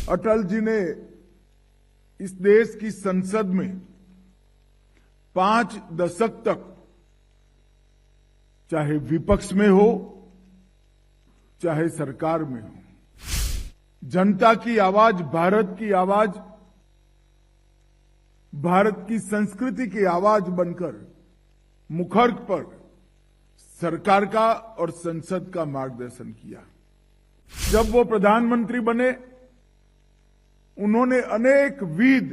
अटल जी ने इस देश की संसद में 5 दशक तक चाहे विपक्ष में हो चाहे सरकार में हो, जनता की आवाज, भारत की आवाज, भारत की संस्कृति की आवाज बनकर मुखर पर सरकार का और संसद का मार्गदर्शन किया। जब वो प्रधानमंत्री बने, उन्होंने अनेक विध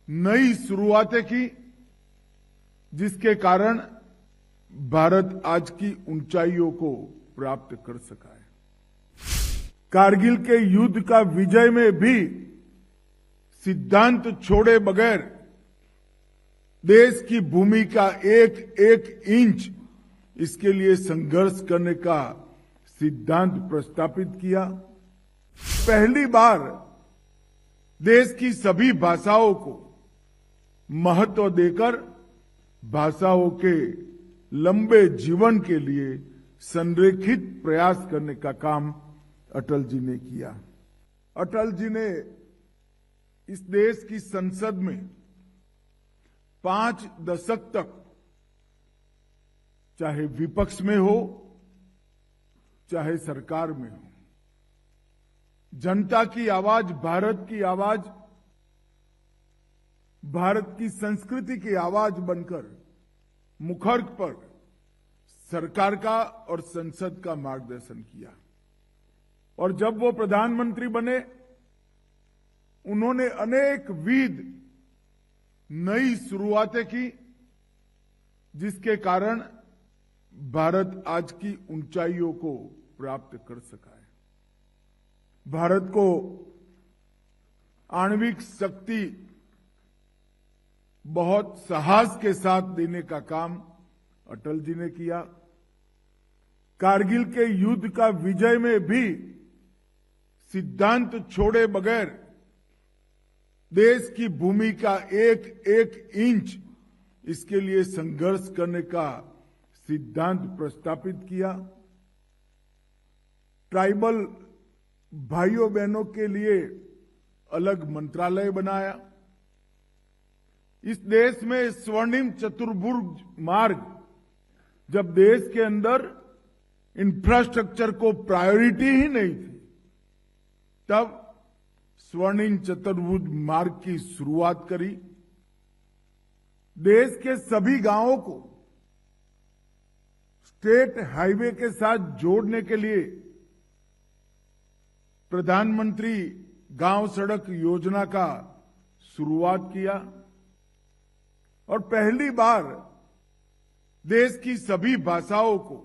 नई शुरुआतें की, जिसके कारण भारत आज की ऊंचाइयों को प्राप्त कर सका है। कारगिल के युद्ध का विजय में भी सिद्धांत छोड़े बगैर देश की भूमि का एक एक इंच इसके लिए संघर्ष करने का सिद्धांत प्रस्तापित किया। पहली बार देश की सभी भाषाओं को महत्व देकर भाषाओं के लंबे जीवन के लिए संरेखित प्रयास करने का काम अटल जी ने किया। अटल जी ने इस देश की संसद में 5 दशक तक चाहे विपक्ष में हो चाहे सरकार में हो, जनता की आवाज, भारत की आवाज, भारत की संस्कृति की आवाज बनकर मुखर पर सरकार का और संसद का मार्गदर्शन किया। और जब वो प्रधानमंत्री बने, उन्होंने अनेक विध नई शुरुआतें की, जिसके कारण भारत आज की ऊंचाइयों को प्राप्त कर सका है। भारत को आणविक शक्ति बहुत साहस के साथ देने का काम अटल जी ने किया। कारगिल के युद्ध का विजय में भी सिद्धांत छोड़े बगैर देश की भूमि का एक एक इंच इसके लिए संघर्ष करने का सिद्धांत प्रस्तापित किया। ट्राइबल भाइयों बहनों के लिए अलग मंत्रालय बनाया। इस देश में स्वर्णिम चतुर्भुज मार्ग, जब देश के अंदर इंफ्रास्ट्रक्चर को प्रायोरिटी ही नहीं थी, तब स्वर्णिम चतुर्भुज मार्ग की शुरुआत करी। देश के सभी गांवों को स्टेट हाईवे के साथ जोड़ने के लिए प्रधानमंत्री गांव सड़क योजना का शुरुआत किया। और पहली बार देश की सभी भाषाओं को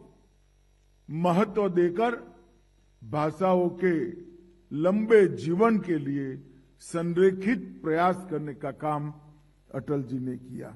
महत्व देकर भाषाओं के लंबे जीवन के लिए संरेखित प्रयास करने का काम अटल जी ने किया।